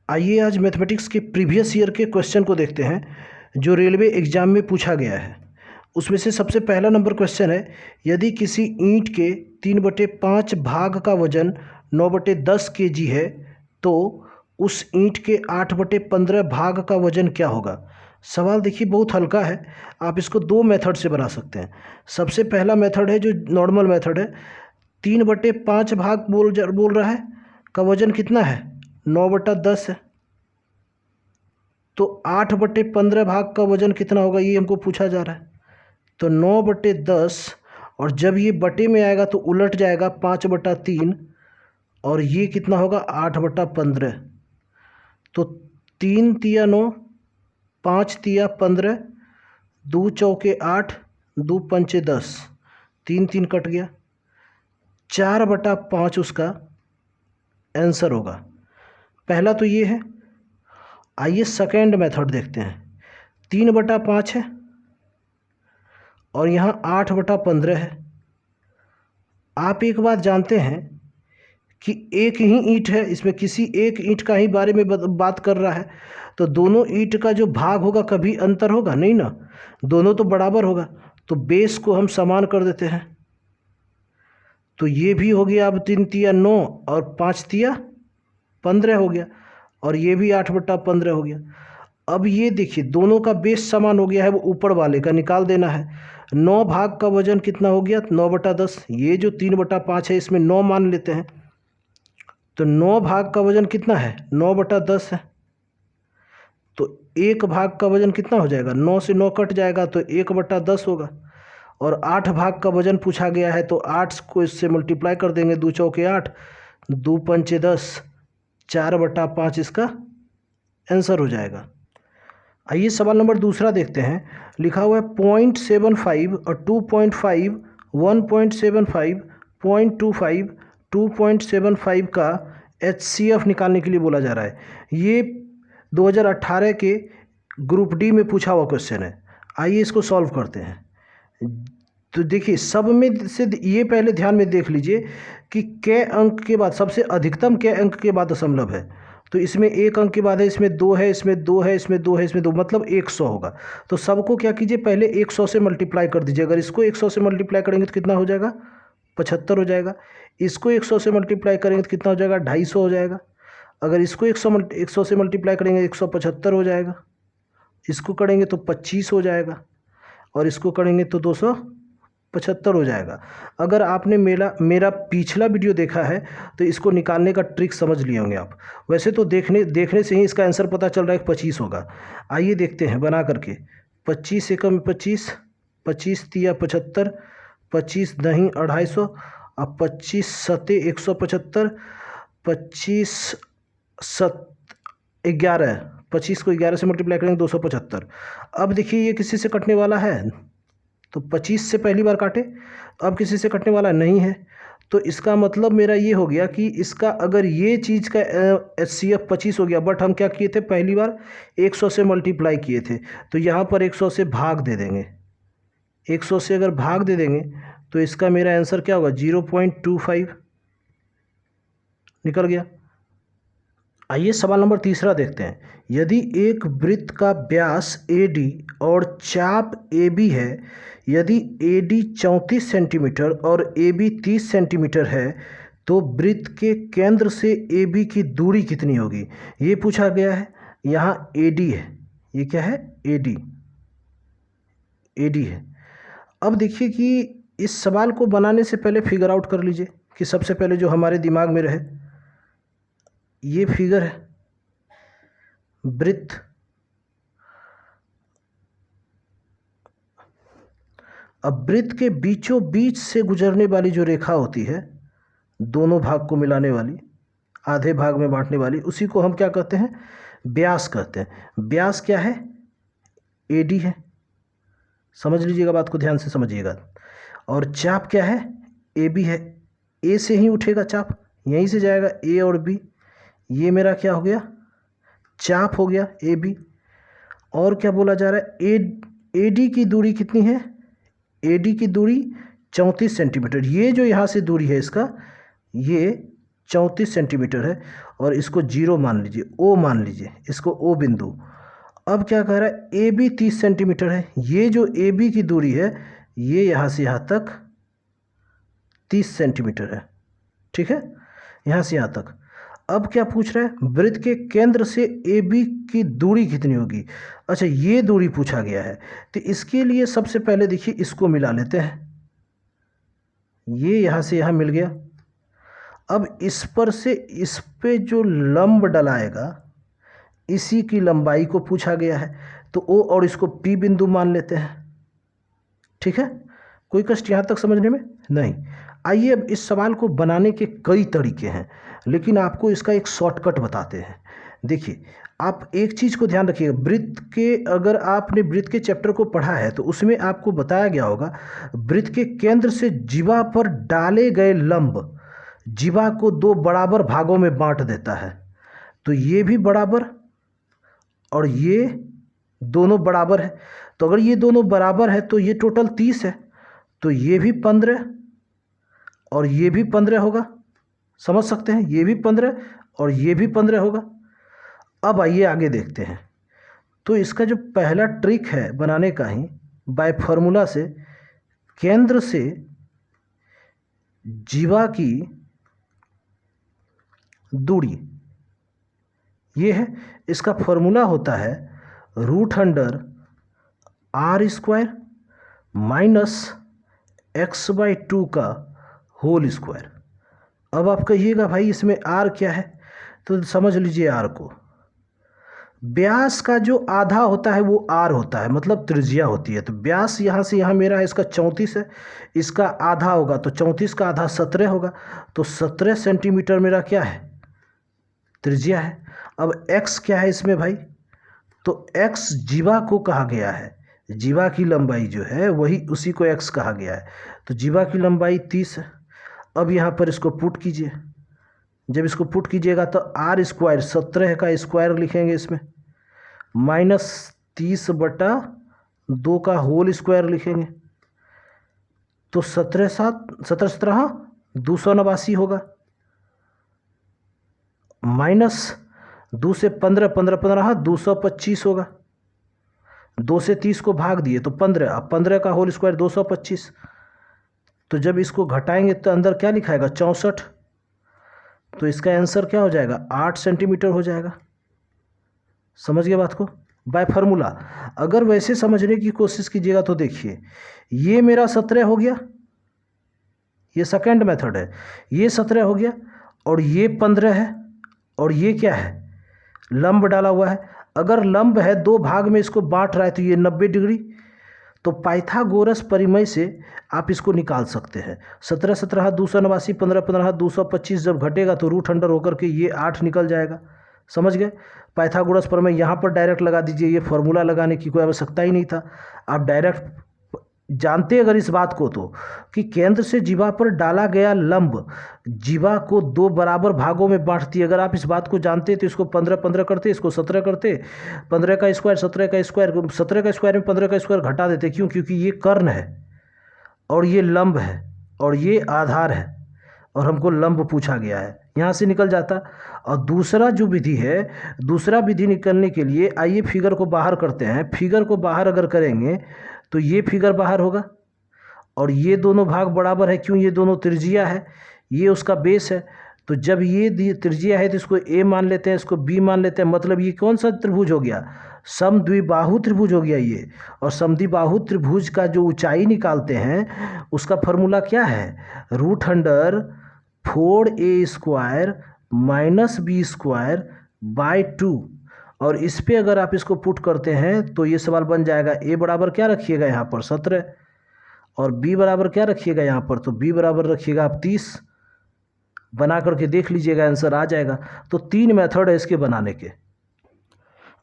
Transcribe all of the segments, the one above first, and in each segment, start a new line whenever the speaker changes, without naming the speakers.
आइए आज मैथमेटिक्स के प्रीवियस ईयर के क्वेश्चन को देखते हैं जो रेलवे एग्ज़ाम में पूछा गया है। उसमें से सबसे पहला नंबर क्वेश्चन है, यदि किसी ईंट के 3/5 भाग का वजन 9/10 kg है तो उस ईंट के 8/15 भाग का वजन क्या होगा। सवाल देखिए बहुत हल्का है, आप इसको दो मेथड से बना सकते हैं। सबसे पहला मेथड है जो नॉर्मल मेथड है, 3/5 भाग बोल रहा है का वजन कितना है 9/10 है, तो 8/15 भाग का वजन कितना होगा ये हमको पूछा जा रहा है। तो 9/10 और जब ये बटे में आएगा तो उलट जाएगा 5/3 और ये कितना होगा 8/15। तो 3 तिया 9, 5 तिया 15, 2 चौके 8, 2 पंचे 10, 3 3 कट गया, 4/5 उसका आंसर होगा। पहला तो ये है। आइए सेकेंड मेथड देखते हैं। 3/5 है और यहाँ 8/15 है। आप एक बात जानते हैं कि एक ही ईंट है, इसमें किसी एक ईंट का ही बारे में बात कर रहा है, तो दोनों ईंट का जो भाग होगा कभी अंतर होगा नहीं ना, दोनों तो बराबर होगा। तो बेस को हम समान कर देते हैं, तो ये भी हो गया। अब 3 तिया 9 और 5 तिया 15 हो गया और ये भी 8/15 हो गया। अब ये देखिए दोनों का बेस समान हो गया है, वो ऊपर वाले का निकाल देना है। 9 भाग का वजन कितना हो गया 9/10। ये जो 3/5 है इसमें 9 मान लेते हैं, तो 9 भाग का वजन कितना है 9/10 है। तो 1 भाग का वजन कितना हो जाएगा, 9 से 9 कट जाएगा तो 1/10 होगा। और 8 भाग का वजन पूछा गया है तो 8 को इससे मल्टीप्लाई कर देंगे, 2 चौके 8, 2 पंचे 10, 4/5 इसका आंसर हो जाएगा। आइए सवाल नंबर दूसरा देखते हैं। लिखा हुआ है 0.75 और 2.5, 1.75, 0.25, 2.75 का HCF निकालने के लिए बोला जा रहा है। ये 2018 के ग्रुप डी में पूछा हुआ क्वेश्चन है। आइए इसको सॉल्व करते हैं। तो देखिए सब में से ये पहले ध्यान में देख लीजिए कि कै अंक के बाद सबसे अधिकतम कै अंक के बाद दशमलव है। तो इसमें 1 अंक के बाद है, इसमें 2 है, इसमें 2 है, इसमें 2 है, इसमें 2, मतलब 100 होगा। तो सबको क्या कीजिए पहले 100 से मल्टीप्लाई कर दीजिए। अगर इसको 100 से मल्टीप्लाई करेंगे तो कितना हो जाएगा 75 हो जाएगा। इसको 100 से मल्टीप्लाई करेंगे तो कितना हो जाएगा 250 हो जाएगा। अगर इसको 100 से मल्टीप्लाई करेंगे 175 हो जाएगा। इसको करेंगे तो 25 हो जाएगा और इसको करेंगे तो 275 हो जाएगा। अगर आपने मेरा पिछला वीडियो देखा है तो इसको निकालने का ट्रिक समझ लिए होंगे आप। वैसे तो देखने से ही इसका आंसर पता चल रहा है कि 25 होगा। आइए देखते हैं बना करके। 25 एकम 25, 25 तिया 75, 25 दही 250 और 25 सते 175, 25 सत 11, 25 को 11 से मल्टीप्लाई करेंगे 275। अब देखिए ये किसी से कटने वाला है तो 25 से पहली बार काटे, अब किसी से कटने वाला नहीं है। तो इसका मतलब मेरा ये हो गया कि इसका अगर ये चीज़ का HCF 25 हो गया, बट हम क्या किए थे पहली बार 100 से मल्टीप्लाई किए थे, तो यहाँ पर 100 से भाग दे देंगे। 100 से अगर भाग दे देंगे तो इसका मेरा आंसर क्या होगा 0.25 निकल गया। आइए सवाल नंबर तीसरा देखते हैं। यदि एक वृत्त का व्यास AD और चाप AB है, यदि AD 34 सेंटीमीटर और AB 30 सेंटीमीटर है तो वृत्त के केंद्र से AB की दूरी कितनी होगी, ये पूछा गया है। यहाँ AD है, ये क्या है AD है। अब देखिए कि इस सवाल को बनाने से पहले फिगर आउट कर लीजिए कि सबसे पहले जो हमारे दिमाग में रहे, ये फिगर है वृत्त। अब वृत्त के बीचों बीच से गुजरने वाली जो रेखा होती है, दोनों भाग को मिलाने वाली, आधे भाग में बांटने वाली, उसी को हम क्या कहते हैं व्यास कहते हैं। व्यास क्या है AD है, समझ लीजिएगा, बात को ध्यान से समझिएगा। और चाप क्या है AB है, A से ही उठेगा चाप, यहीं से जाएगा A और B। ये मेरा क्या हो गया चाप हो गया AB। और क्या बोला जा रहा है AD की दूरी कितनी है, AD की दूरी 34 सेंटीमीटर। ये जो यहाँ से दूरी है इसका, ये 34 सेंटीमीटर है और इसको 0 मान लीजिए, ओ मान लीजिए, इसको ओ बिंदु। अब क्या कह रहा है, ए बी 30 सेंटीमीटर है। ये जो ए बी की दूरी है ये यहाँ से यहाँ तक 30 सेंटीमीटर है, ठीक है, यहाँ से यहाँ तक। अब क्या पूछ रहा है, वृत्त के केंद्र से ए बी की दूरी कितनी होगी। अच्छा, ये दूरी पूछा गया है, तो इसके लिए सबसे पहले देखिए इसको मिला लेते हैं। ये यहाँ से यहाँ मिल गया। अब इस पर से इस पे जो लंब डलाएगा इसी की लंबाई को पूछा गया है, तो ओ और इसको पी बिंदु मान लेते हैं, ठीक है। कोई कष्ट यहाँ तक समझने में नहीं। आइए अब इस सवाल को बनाने के कई तरीके हैं, लेकिन आपको इसका एक शॉर्टकट बताते हैं। देखिए, आप एक चीज़ को ध्यान रखिएगा, वृत्त के, अगर आपने वृत्त के चैप्टर को पढ़ा है तो उसमें आपको बताया गया होगा वृत्त के केंद्र से जीवा पर डाले गए लंब जीवा को 2 बराबर भागों में बांट देता है। तो ये भी बराबर और ये दोनों बराबर है, तो अगर ये दोनों बराबर है तो ये टोटल 30 है, तो ये भी 15 और ये भी 15 होगा। समझ सकते हैं, ये भी 15 और ये भी 15 होगा। अब आइए आगे देखते हैं। तो इसका जो पहला ट्रिक है बनाने का ही, बाय फार्मूला से केंद्र से जीवा की दूरी, ये है, इसका फॉर्मूला होता है √r² माइनस x/2 का होल स्क्वायर। अब आप कहिएगा भाई इसमें r क्या है, तो समझ लीजिए r को, व्यास का जो आधा होता है वो r होता है, मतलब त्रिज्या होती है। तो व्यास यहाँ से यहाँ मेरा है, इसका 34 है, इसका आधा होगा तो 34 का आधा 17 होगा, तो 17 सेंटीमीटर मेरा क्या है, त्रिज्या है। अब x क्या है इसमें भाई, तो x जीवा को कहा गया है, जीवा की लंबाई जो है वही उसी को x कहा गया है, तो जीवा की लंबाई 30 है। अब यहाँ पर इसको पुट कीजिए, जब इसको पुट कीजिएगा तो r स्क्वायर 17 का स्क्वायर लिखेंगे इसमें, माइनस 30/2 का होल स्क्वायर लिखेंगे, तो 17 289 होगा, माइनस 2 से 15 15 225 होगा, 2 से 30 को भाग दिए तो 15, अब 15 का होल स्क्वायर 225, तो जब इसको घटाएंगे तो अंदर क्या लिखाएगा 64, तो इसका आंसर क्या हो जाएगा 8 सेंटीमीटर हो जाएगा। समझ गए बात को, बाय फार्मूला। अगर वैसे समझने की कोशिश कीजिएगा तो देखिए, ये मेरा 17 हो गया, ये सेकंड मेथड है, ये 17 हो गया और ये 15 है, और ये क्या है, लंब डाला हुआ है। अगर लंब है 2 भाग में इसको बांट रहा है तो ये 90 डिग्री, तो पाइथागोरस परिमेय से आप इसको निकाल सकते हैं। 17 17 289, 15 15 225, जब घटेगा तो √अंडर होकर के ये 8 निकल जाएगा। समझ गए, पाइथागोरस प्रमेय यहाँ पर डायरेक्ट लगा दीजिए, ये फॉर्मूला लगाने की कोई आवश्यकता ही नहीं था, आप डायरेक्ट जानते अगर इस बात को तो, कि केंद्र से जीवा पर डाला गया लंब जीवा को 2 बराबर भागों में बांटती है। अगर आप इस बात को जानते तो इसको 15 15 करते, इसको 17 करते, 15 का स्क्वायर 17 का स्क्वायर, 17 का स्क्वायर में 15 का स्क्वायर घटा देते, क्यों, क्योंकि ये कर्ण है और ये लंब है और ये आधार है और हमको लंब पूछा गया है, यहाँ से निकल जाता। और दूसरा जो विधि है, दूसरा विधि निकलने के लिए आइए फिगर को बाहर करते हैं। फिगर को बाहर अगर करेंगे तो ये फिगर बाहर होगा और ये दोनों भाग बराबर है, क्यों, ये दोनों त्रिज्या है, ये उसका बेस है। तो जब ये त्रिज्या है तो इसको ए मान लेते हैं, इसको बी मान लेते हैं, मतलब ये कौन सा त्रिभुज हो गया, समद्विबाहु त्रिभुज हो गया ये। और समद्विबाहु त्रिभुज का जो ऊंचाई निकालते हैं उसका फॉर्मूला क्या है, √4a² माइनस b²/2। और इस पे अगर आप इसको पुट करते हैं तो ये सवाल बन जाएगा, a बराबर क्या रखिएगा यहाँ पर 17 और b बराबर क्या रखिएगा यहाँ पर, तो b बराबर रखिएगा आप 30। बना करके देख लीजिएगा, आंसर आ जाएगा। तो 3 मेथड है इसके बनाने के।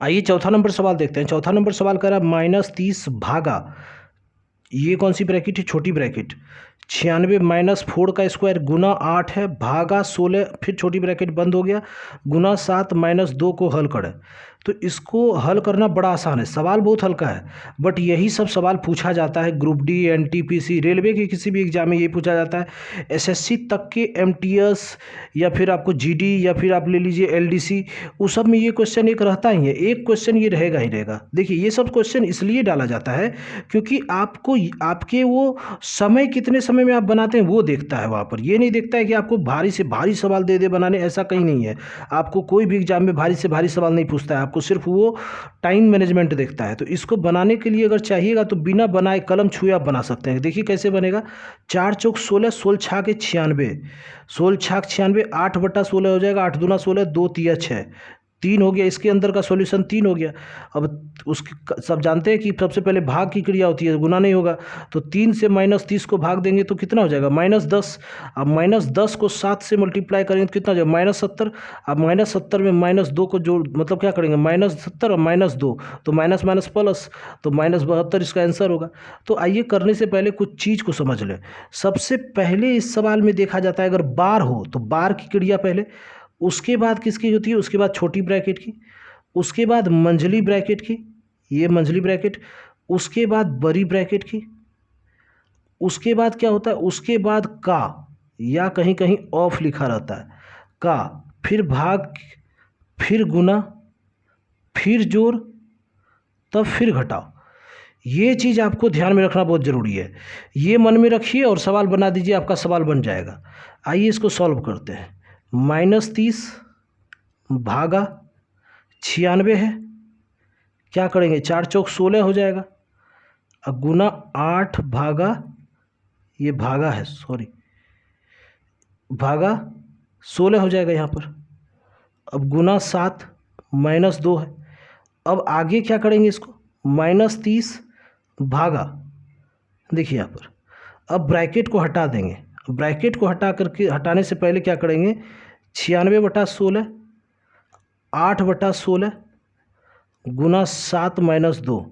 आइए चौथा नंबर सवाल देखते हैं। चौथा नंबर सवाल कह रहा है -30 भागा, ये कौन सी ब्रैकेट है, छोटी ब्रैकेट, 96 - 4 का स्क्वायर गुना 8 है, भागा 16, फिर छोटी ब्रैकेट बंद हो गया, गुना 7 - 2 को हल करें। तो इसको हल करना बड़ा आसान है, सवाल बहुत हल्का है, बट यही सब सवाल पूछा जाता है ग्रुप डी, एनटीपीसी, रेलवे के किसी भी एग्जाम में यही पूछा जाता है। एसएससी तक के एमटीएस या फिर आपको जीडी या फिर आप ले लीजिए एलडीसी, उस सब में ये क्वेश्चन एक रहता ही है, एक क्वेश्चन ये रहेगा ही रहेगा। देखिए ये सब क्वेश्चन इसलिए डाला जाता है क्योंकि आपको आपके वो समय कितने समय में आप बनाते हैं वो देखता है वहाँ पर, ये नहीं देखता है कि आपको भारी से भारी सवाल दे दे बनाने, ऐसा कहीं नहीं है। आपको कोई भी एग्जाम में भारी से भारी सवाल नहीं पूछता है, आपको सिर्फ वो टाइम मैनेजमेंट देखता है। तो इसको बनाने के लिए अगर चाहिएगा तो बिना बनाए कलम छुए आप बना सकते हैं। देखिए कैसे बनेगा, 4 चौक 16, 16 छाके 96, 16 छाक 96, 8/16 हो जाएगा, 8 दूना 16, 2 तिया 6, 3 हो गया, इसके अंदर का सॉल्यूशन 3 हो गया। अब उसके सब जानते हैं कि सबसे पहले भाग की क्रिया होती है, गुना नहीं होगा। तो 3 से -30 को भाग देंगे तो कितना हो जाएगा, -10। अब -10 को 7 से मल्टीप्लाई करेंगे तो कितना हो जाएगा, -70। अब -70 में -2 को जोड़, मतलब क्या करेंगे, -70 और -2, तो माइनस माइनस प्लस, तो -72 इसका आंसर होगा। तो आइए करने से पहले कुछ चीज़ को समझ लें। सबसे पहले इस सवाल में देखा जाता है अगर बार हो तो बार की क्रिया पहले, उसके बाद किसकी होती है, उसके बाद छोटी ब्रैकेट की, उसके बाद मंझली ब्रैकेट की, ये मंझली ब्रैकेट, उसके बाद बड़ी ब्रैकेट की, उसके बाद क्या होता है, उसके बाद का, या कहीं कहीं ऑफ लिखा रहता है का, फिर भाग, फिर गुना, फिर जोड़, तब फिर घटाओ। ये चीज़ आपको ध्यान में रखना बहुत ज़रूरी है। ये मन में रखिए और सवाल बना दीजिए, आपका सवाल बन जाएगा। आइए इसको सॉल्व करते हैं। -30 भागा 96 है, क्या करेंगे, 4 चौक 16 हो जाएगा, अब गुना 8 भागा, ये भागा है सॉरी, भागा 16 हो जाएगा यहाँ पर, अब गुना 7 -2 है। अब आगे क्या करेंगे इसको, -30 भागा, देखिए यहाँ पर, अब ब्रैकेट को हटा देंगे। ब्रैकेट को हटा करके, हटाने से पहले क्या करेंगे, 96/16, 8/16 गुना 7 -2।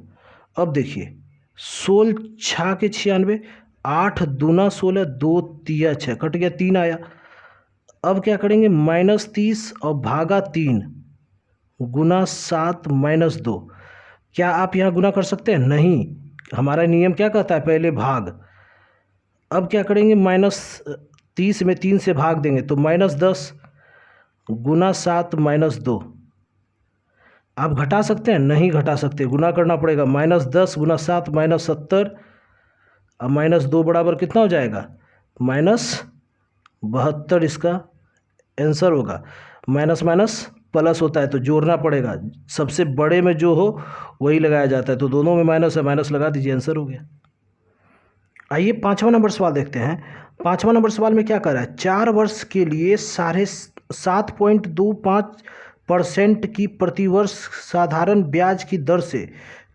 अब देखिए 16 छाके 96, 8 दूना 16, 2 तिया 6, कट गया, 3 आया। अब क्या करेंगे, -30 और भागा 3 गुना 7 -2। क्या आप यहाँ गुना कर सकते हैं, नहीं, हमारा नियम क्या कहता है, पहले भाग। अब क्या करेंगे, -30 में 3 से भाग देंगे तो -10 गुना 7 -2। आप घटा सकते हैं, नहीं घटा सकते, गुना करना पड़ेगा, -10 गुना 7 -70, अब -2 बराबर कितना हो जाएगा, -72 इसका आंसर होगा। माइनस माइनस प्लस होता है तो जोड़ना पड़ेगा, सबसे बड़े में जो हो वही लगाया जाता है, तो दोनों में माइनस है, माइनस लगा दीजिए, आंसर हो गया। आइए 5वां नंबर सवाल देखते हैं। 5वां नंबर सवाल में क्या कर रहा है, 4 वर्ष के लिए 7.25% की प्रतिवर्ष साधारण ब्याज की दर से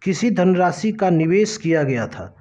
किसी धनराशि का निवेश किया गया था।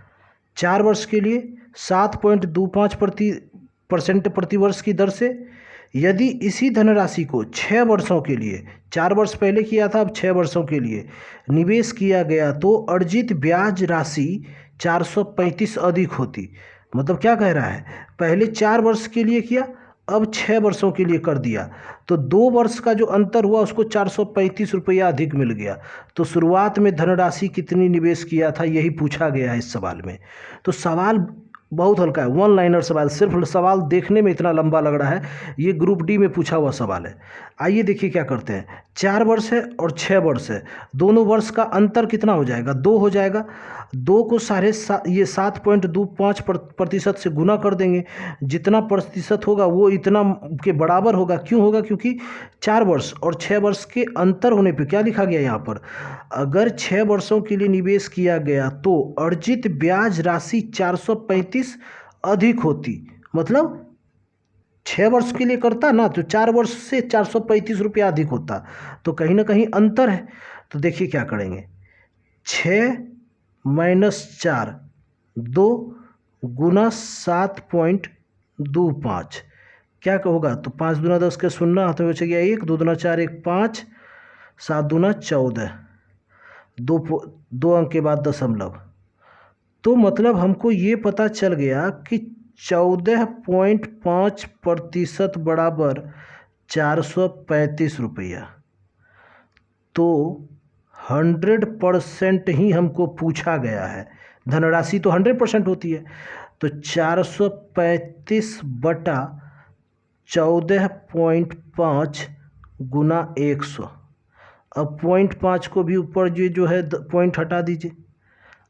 4 वर्ष के लिए 7.25% प्रतिवर्ष की दर से, यदि इसी धनराशि को 6 वर्षों के लिए, 4 वर्ष पहले किया था, अब 6 वर्षों के लिए निवेश किया गया तो अर्जित ब्याज राशि 435 अधिक होती। मतलब क्या कह रहा है, पहले 4 वर्ष के लिए किया, अब 6 वर्षों के लिए कर दिया, तो 2 वर्ष का जो अंतर हुआ उसको 435 रुपया अधिक मिल गया। तो शुरुआत में धनराशि कितनी निवेश किया था, यही पूछा गया है इस सवाल में। तो सवाल बहुत हल्का है, 1 लाइनर सवाल, सिर्फ सवाल देखने में इतना लंबा लग रहा है, ये ग्रुप डी में पूछा हुआ सवाल है। आइए देखिए क्या करते हैं, 4 वर्ष है और 6 वर्ष है, दोनों वर्ष का अंतर कितना हो जाएगा, 2 हो जाएगा। 2 को 7.25% से गुना कर देंगे, जितना प्रतिशत होगा वो इतना के बराबर होगा। क्यों होगा, क्योंकि 4 वर्ष और 6 वर्ष के अंतर होने पे क्या लिखा गया यहाँ पर, अगर 6 वर्षों के लिए निवेश किया गया तो अर्जित ब्याज राशि 435 अधिक होती। मतलब 6 वर्ष के लिए करता ना तो 4 वर्ष से 435 रुपया अधिक होता, तो कहीं ना कहीं अंतर है। तो देखिए क्या करेंगे, 6 - 4 2 गुना 7.25, क्या होगा, तो 5 दूना 10 के 0, हाथ में बच गया 1, 2 दूना 4 1 5, 7 दूना 14, 2 अंक के बाद दशमलव। तो मतलब हमको ये पता चल गया कि 14.5% बराबर 435 रुपया। तो 100% ही हमको पूछा गया है। धनराशि तो 100% होती है, तो 435/14.5 गुना 100। अब 0.5 को भी ऊपर जो है पॉइंट हटा दीजिए।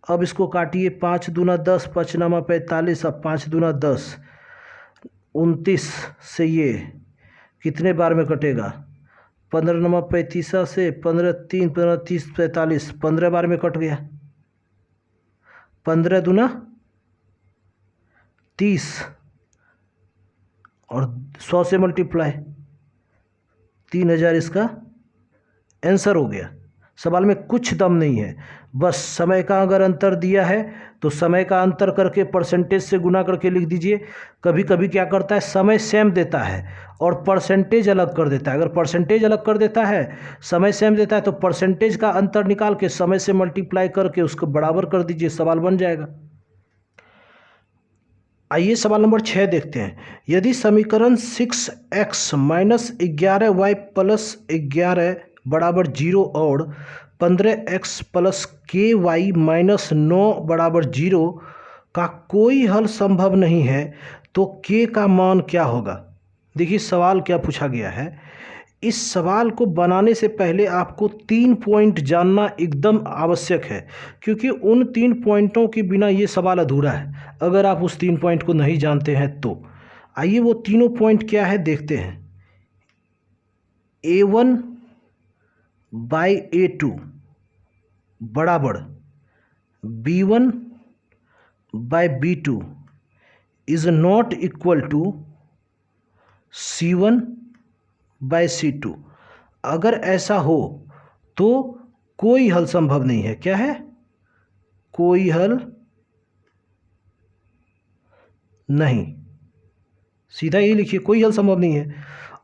अब इसको काटिए, 5 दूना 10, 5 नामा 45, अब 5 दूना 10, 29 से ये कितने बार में कटेगा? 15 नामा 35 से 15 3 15 30 45, 15 बार में कट गया। 15 दूना 30 और 100 से मल्टीप्लाई, 3000 इसका आंसर हो गया। सवाल में कुछ दम नहीं है, बस समय का अगर अंतर दिया है तो समय का अंतर करके परसेंटेज से गुना करके लिख दीजिए। कभी कभी क्या करता है, समय सेम देता है और परसेंटेज अलग कर देता है। अगर परसेंटेज अलग कर देता है, समय सेम देता है, तो परसेंटेज का अंतर निकाल के समय से मल्टीप्लाई करके उसको बराबर कर दीजिए, सवाल बन जाएगा। आइए सवाल नंबर 6 देखते हैं। यदि समीकरण 6x माइनस 11y प्लस 11 बराबर 0 और 15x प्लस ky माइनस 9 बराबर 0 का कोई हल संभव नहीं है, तो k का मान क्या होगा? देखिए सवाल क्या पूछा गया है। इस सवाल को बनाने से पहले आपको 3 पॉइंट जानना एकदम आवश्यक है, क्योंकि उन 3 पॉइंटों के बिना ये सवाल अधूरा है, अगर आप उस 3 पॉइंट को नहीं जानते हैं तो। आइए वो तीनों पॉइंट क्या है देखते हैं। A1 बाई A2 बराबर B1 by B2 is not equal to C1 by C2। अगर ऐसा हो तो कोई हल संभव नहीं है। क्या है? कोई हल नहीं, सीधा ये लिखिए, कोई हल संभव नहीं है।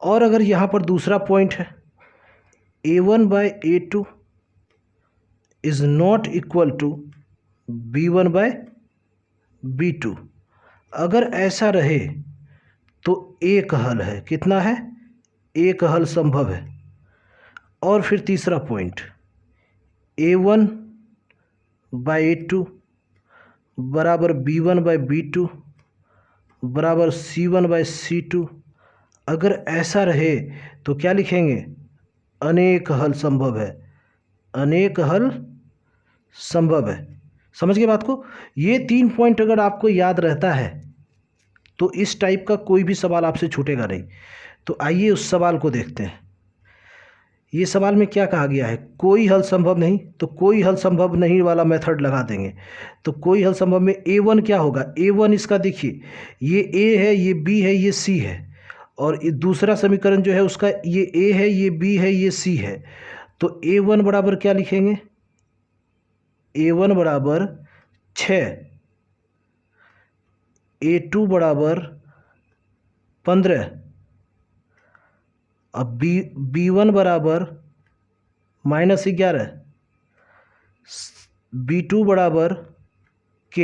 और अगर यहाँ पर दूसरा पॉइंट है A1 by A2 is not equal to B1 by B2, अगर ऐसा रहे तो एक हल है। कितना है? एक हल संभव है। और फिर तीसरा पॉइंट A1 बाई A2 बराबर B1 बाई B2 बराबर C1 बाई C2, अगर ऐसा रहे तो क्या लिखेंगे? अनेक हल संभव है। अनेक हल संभव है। समझ गए बात को? ये 3 पॉइंट अगर आपको याद रहता है तो इस टाइप का कोई भी सवाल आपसे छूटेगा नहीं। तो आइए उस सवाल को देखते हैं। ये सवाल में क्या कहा गया है? कोई हल संभव नहीं, तो कोई हल संभव नहीं वाला मेथड लगा देंगे। तो कोई हल संभव में A1 क्या होगा? A1 इसका देखिए, ये A है, ये B है, ये C है, और ये दूसरा समीकरण जो है उसका ये A है, ये B है, ये C है। तो A1 बराबर क्या लिखेंगे? A1 बराबर 6, A2 बराबर 15, अब B1 बराबर -11, B2 बराबर K,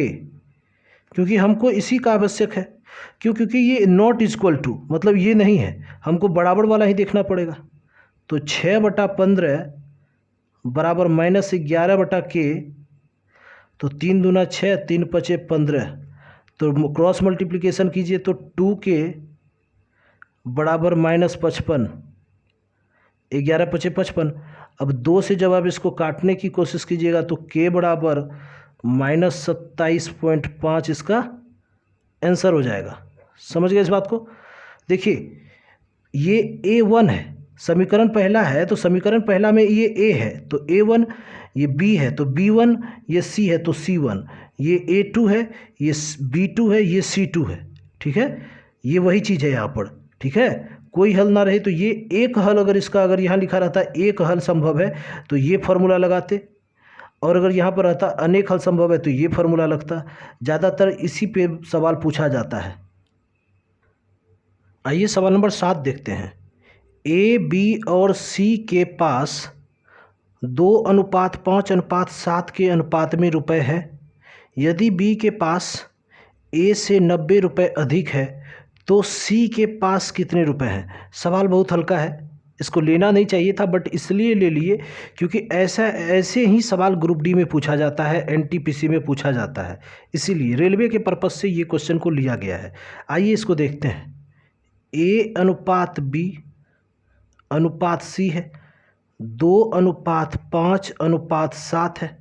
क्योंकि हमको इसी का आवश्यक है। क्योंकि ये नॉट इक्वल टू मतलब ये नहीं है, हमको बराबर वाला ही देखना पड़ेगा। तो 6/15 बराबर -11/K, तो 3 दूना 6, 3 पचे 15, तो क्रॉस मल्टीप्लिकेशन कीजिए तो 2K बराबर -55, 11 पचे 55। अब 2 से जब आप इसको काटने की कोशिश कीजिएगा तो K बराबर -27.5 इसका आंसर हो जाएगा। समझ गए इस बात को? देखिए ये A1 है, समीकरण पहला है, तो समीकरण पहला में ये A है तो A1, ये B है तो B1, ये C है तो C1, ये A2 है, ये B2 है, ये C2 है। ठीक है, ये वही चीज़ है यहाँ पर। ठीक है, कोई हल ना रहे तो ये एक हल, अगर इसका अगर यहाँ लिखा रहता एक हल संभव है तो ये फार्मूला लगाते, और अगर यहाँ पर रहता अनेक हल संभव है तो ये फार्मूला लगता। ज़्यादातर इसी पे सवाल पूछा जाता है। आइए सवाल नंबर 7 देखते हैं। A, B और C के पास 2:5:7 के अनुपात में रुपए है। यदि B के पास A से 90 रुपये अधिक है तो C के पास कितने रुपए हैं? सवाल बहुत हल्का है, इसको लेना नहीं चाहिए था, बट इसलिए ले लिए क्योंकि ऐसे ही सवाल ग्रुप डी में पूछा जाता है, एनटीपीसी में पूछा जाता है, इसीलिए रेलवे के पर्पज़ से ये क्वेश्चन को लिया गया है। आइए इसको देखते हैं। A अनुपात B अनुपात C है, 2:5:7 है।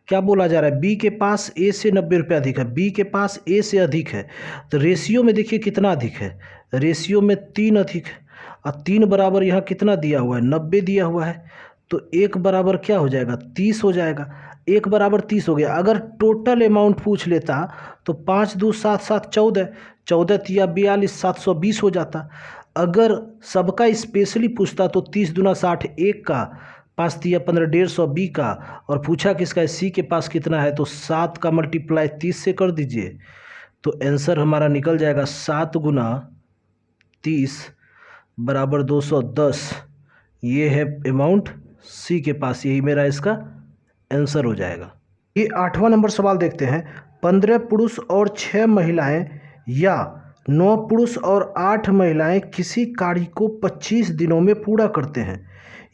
क्या बोला जा रहा है? बी के पास ए से 90 रुपये अधिक है, बी के पास ए से अधिक है, तो रेशियो में देखिए कितना अधिक है, रेशियो में 3 अधिक है, और 3 बराबर यहाँ कितना दिया हुआ है, 90 दिया हुआ है, तो 1 बराबर क्या हो जाएगा, 30 हो जाएगा। 1 बराबर 30 हो गया। अगर टोटल अमाउंट पूछ लेता तो 5 2 7 7 14, 14 तिया 42, 720 हो जाता। अगर सबका स्पेशली पूछता तो 30 दूना 60, 1 का, 5 तिया 15, 150 बी का, और पूछा किसका है, सी के पास कितना है, तो 7 का मल्टीप्लाई 30 से कर दीजिए, तो आंसर हमारा निकल जाएगा 7 गुना 30 बराबर 210। ये है अमाउंट सी के पास, यही मेरा इसका आंसर हो जाएगा। ये 8वां नंबर सवाल देखते हैं। 15 पुरुष और 6 महिलाएं या 9 पुरुष और 8 महिलाएं किसी कार्य को 25 दिनों में पूरा करते हैं।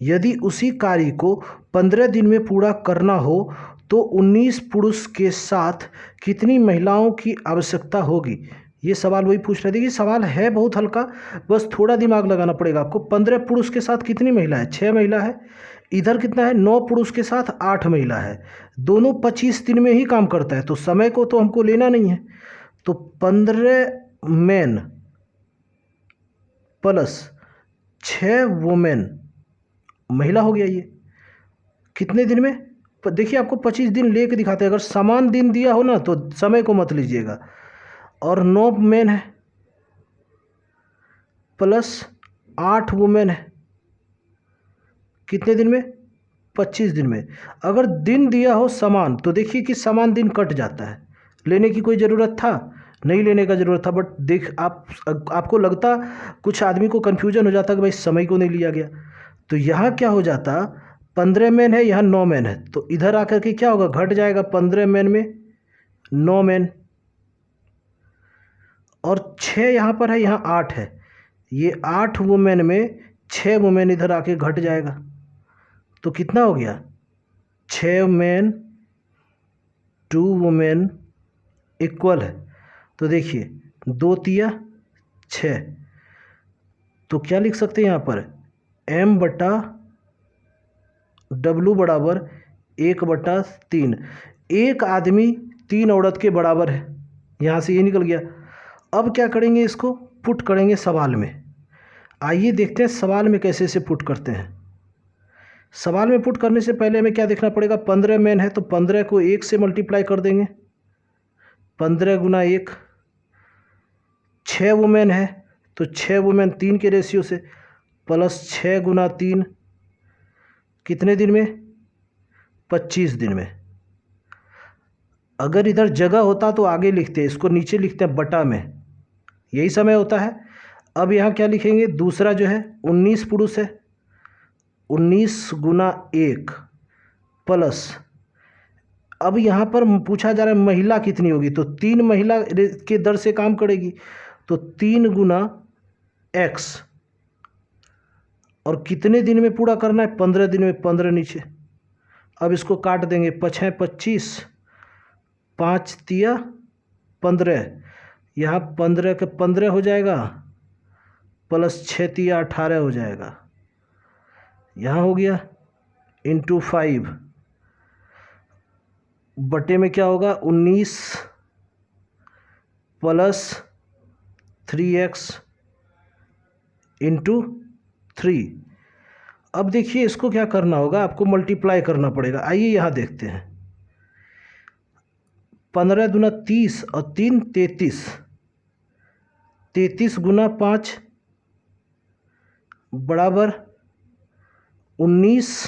यदि उसी कार्य को 15 दिन में पूरा करना हो तो 19 पुरुष के साथ कितनी महिलाओं की आवश्यकता होगी। ये सवाल वही पूछ रहे थे कि सवाल है बहुत हल्का, बस थोड़ा दिमाग लगाना पड़ेगा आपको। 15 पुरुष के साथ कितनी महिला है, 6 महिला है। इधर कितना है, 9 पुरुष के साथ 8 महिला है। दोनों 25 दिन में ही काम करता है, तो समय को तो हमको लेना नहीं है। तो 15 मैन प्लस 6 वुमेन, महिला हो गया। ये कितने दिन में, देखिए आपको 25 दिन लेके दिखाते हैं। अगर समान दिन दिया हो ना तो समय को मत लीजिएगा। और 9 मैन है प्लस 8 वुमेन है, कितने दिन में, 25 दिन में। अगर दिन दिया हो समान तो देखिए कि समान दिन कट जाता है, लेने की कोई ज़रूरत था नहीं, लेने का ज़रूरत था, बट आपको लगता, कुछ आदमी को कन्फ्यूजन हो जाता कि भाई समय को नहीं लिया गया। तो यहाँ क्या हो जाता, 15 मैन है, यहाँ 9 मैन है, तो इधर आकर के क्या होगा, घट जाएगा 15 मैन में 9 मैन, और 6 यहाँ पर है, यहाँ 8 है, ये 8 वुमेन में 6 वुमेन इधर आके घट जाएगा, तो कितना हो गया, 6 मैन 2 वुमेन इक्वल है। तो देखिए 2 तिया 6, तो क्या लिख सकते हैं यहाँ पर, M/W बराबर 1/3। एक आदमी 3 औरत के बराबर है, यहाँ से ये निकल गया। अब क्या करेंगे, इसको पुट करेंगे सवाल में। आइए देखते हैं सवाल में कैसे से पुट करते हैं। सवाल में पुट करने से पहले हमें क्या देखना पड़ेगा, 15 मैन है तो 15 को 1 से मल्टीप्लाई कर देंगे, 15 गुना 1। 6 वुमेन है तो 6 वुमेन 3 के रेशियो से, प्लस 6 गुना 3, कितने दिन में, 25 दिन में। अगर इधर जगह होता तो आगे लिखते, इसको नीचे लिखते हैं बटा में, यही समय होता है। अब यहाँ क्या लिखेंगे, दूसरा जो है 19 पुरुष है, 19 गुना 1 प्लस, अब यहाँ पर पूछा जा रहा है महिला कितनी होगी, तो 3 महिला के दर से काम करेगी, तो 3 गुना x, और कितने दिन में पूरा करना है, 15 दिन में, 15 नीचे। अब इसको काट देंगे, 5 है 25, 5 तिया 15, यहाँ 15 के 15 हो जाएगा, प्लस 6 तिया 18 हो जाएगा, यहाँ हो गया, इंटू 5 बटे में क्या होगा, 19 प्लस 3x इंटू 3। अब देखिए इसको क्या करना होगा, आपको मल्टीप्लाई करना पड़ेगा। आइए यहाँ देखते हैं, 15 दूना 30 और 3 33, 33 गुना 5 बराबर 19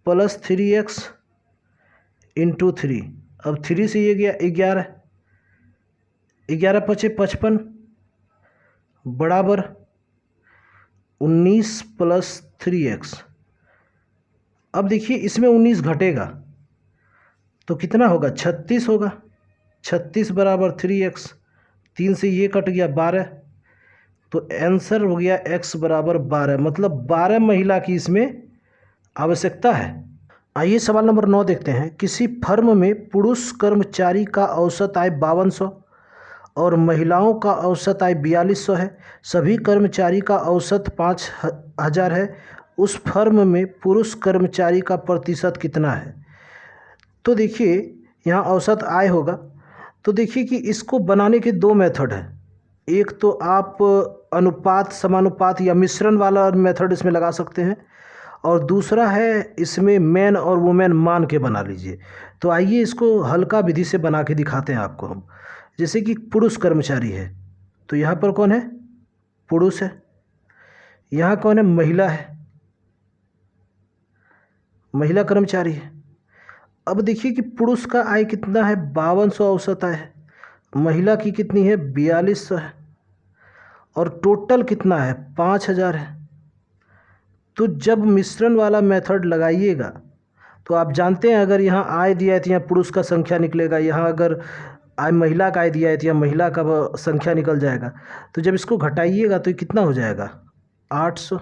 प्लस 3x इंटू 3। अब 3 से ये गया 11, 11 पचे 55 बराबर 19 प्लस 3x। अब देखिए इसमें 19 घटेगा तो कितना होगा, 36 होगा, 36 बराबर 3x, 3 से ये कट गया 12, तो आंसर हो गया x बराबर 12, मतलब 12 महिला की इसमें आवश्यकता है। आइए सवाल नंबर 9 देखते हैं। किसी फर्म में पुरुष कर्मचारी का औसत आय 5200 और महिलाओं का औसत आय 4200 है। सभी कर्मचारी का औसत 5000 है। उस फर्म में पुरुष कर्मचारी का प्रतिशत कितना है? तो देखिए यहाँ औसत आय होगा, तो देखिए कि इसको बनाने के दो मेथड हैं। एक तो आप अनुपात, समानुपात या मिश्रण वाला मेथड इसमें लगा सकते हैं, और दूसरा है इसमें मैन और वुमेन मान के बना लीजिए। तो आइए इसको हल्का विधि से बना के दिखाते हैं आपको हम। जैसे कि पुरुष कर्मचारी है, तो यहाँ पर कौन है? पुरुष है। यहाँ कौन है? महिला है, महिला कर्मचारी है। अब देखिए कि पुरुष का आय कितना है? 5200 औसत आय है। महिला की कितनी है? 4200 है। और टोटल कितना है? 5000 है। तो जब मिश्रण वाला मेथड लगाइएगा तो आप जानते हैं अगर यहाँ आय दिया है तो यहाँ पुरुष का संख्या निकलेगा, यहाँ अगर आय महिला का आय दिया है तो यहाँ महिला का संख्या निकल जाएगा। तो जब इसको घटाइएगा तो ये कितना हो जाएगा? 800।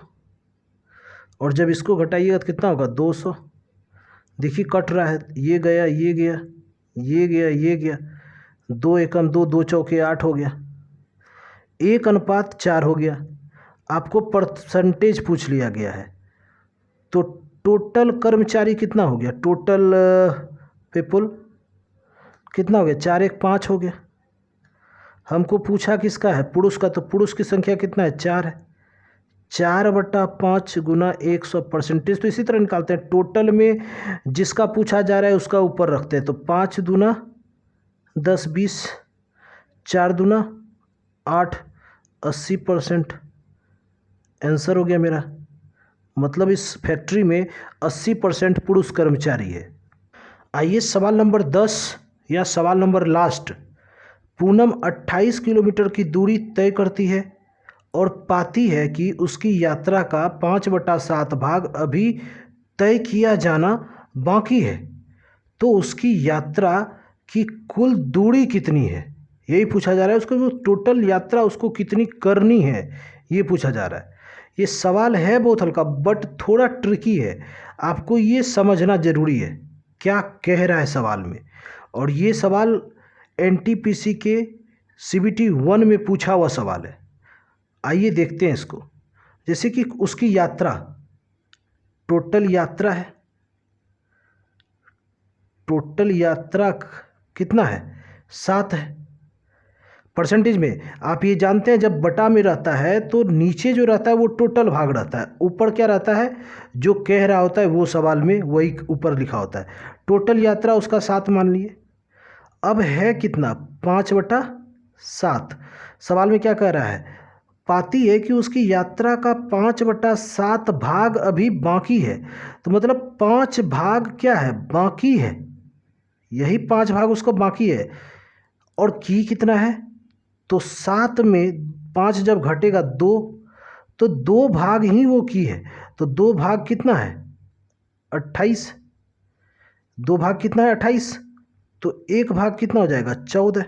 और जब इसको घटाइएगा तो कितना होगा? 200। देखिए कट रहा है, ये गया, ये गया, ये गया, ये गया, 2 एकम 2, 2 चौके 8 हो गया, 1:4 हो गया। आपको परसेंटेज पूछ लिया गया है, तो टोटल कर्मचारी कितना हो गया? टोटल पीपल कितना हो गया? 4 1 5 हो गया। हमको पूछा किसका है? पुरुष का। तो पुरुष की संख्या कितना है? 4 है। 4/5 गुना 100। परसेंटेज तो इसी तरह निकालते हैं, टोटल में जिसका पूछा जा रहा है उसका ऊपर रखते हैं। तो 5 दूना 10 20, 4 दूना 8, 80%। आंसर हो गया मेरा, मतलब इस फैक्ट्री में 80% पुरुष कर्मचारी है। आइए सवाल नंबर 10 या सवाल नंबर लास्ट। पूनम 28 किलोमीटर की दूरी तय करती है और पाती है कि उसकी यात्रा का 5/7 भाग अभी तय किया जाना बाकी है, तो उसकी यात्रा की कुल दूरी कितनी है? यही पूछा जा रहा है। उसको टोटल यात्रा उसको कितनी करनी है, ये पूछा जा रहा है। ये सवाल है बहुत हल्का बट थोड़ा ट्रिकी है, आपको ये समझना ज़रूरी है क्या कह रहा है सवाल में। और ये सवाल एनटीपीसी के CBT 1 में पूछा हुआ सवाल है। आइए देखते हैं इसको। जैसे कि उसकी यात्रा, टोटल यात्रा है, टोटल यात्रा कितना है? 7 है। परसेंटेज में आप ये जानते हैं जब बटा में रहता है तो नीचे जो रहता है वो टोटल भाग रहता है, ऊपर क्या रहता है? जो कह रहा होता है वो सवाल में वही ऊपर लिखा होता है। टोटल यात्रा उसका 7 मान लिए। अब है कितना? 5/7। सवाल में क्या कह रहा है? पाती है कि उसकी यात्रा का 5/7 भाग अभी बाकी है। तो मतलब 5 भाग क्या है? बाकी है। यही 5 भाग उसको बाकी है। और की कितना है? तो 7 में 5 जब घटेगा 2, तो 2 भाग ही वो की है। तो 2 भाग कितना है? 28। 2 भाग कितना है? 28। तो 1 भाग कितना हो जाएगा? 14।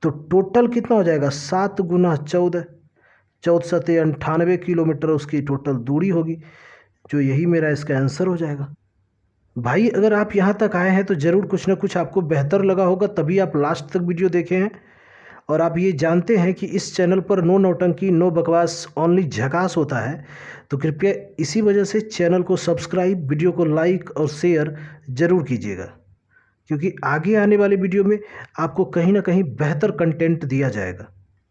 तो टोटल कितना हो जाएगा? 7 गुना 14, 14 98 किलोमीटर उसकी टोटल दूरी होगी, जो यही मेरा इसका आंसर हो जाएगा। भाई अगर आप यहाँ तक आए हैं तो ज़रूर कुछ ना कुछ आपको बेहतर लगा होगा, तभी आप लास्ट तक वीडियो देखे हैं। और आप ये जानते हैं कि इस चैनल पर नो नौटंकी, नो बकवास, ओनली झकास होता है। तो कृपया इसी वजह से चैनल को सब्सक्राइब, वीडियो को लाइक और शेयर ज़रूर कीजिएगा, क्योंकि आगे आने वाले वीडियो में आपको कहीं ना कहीं बेहतर कंटेंट दिया जाएगा।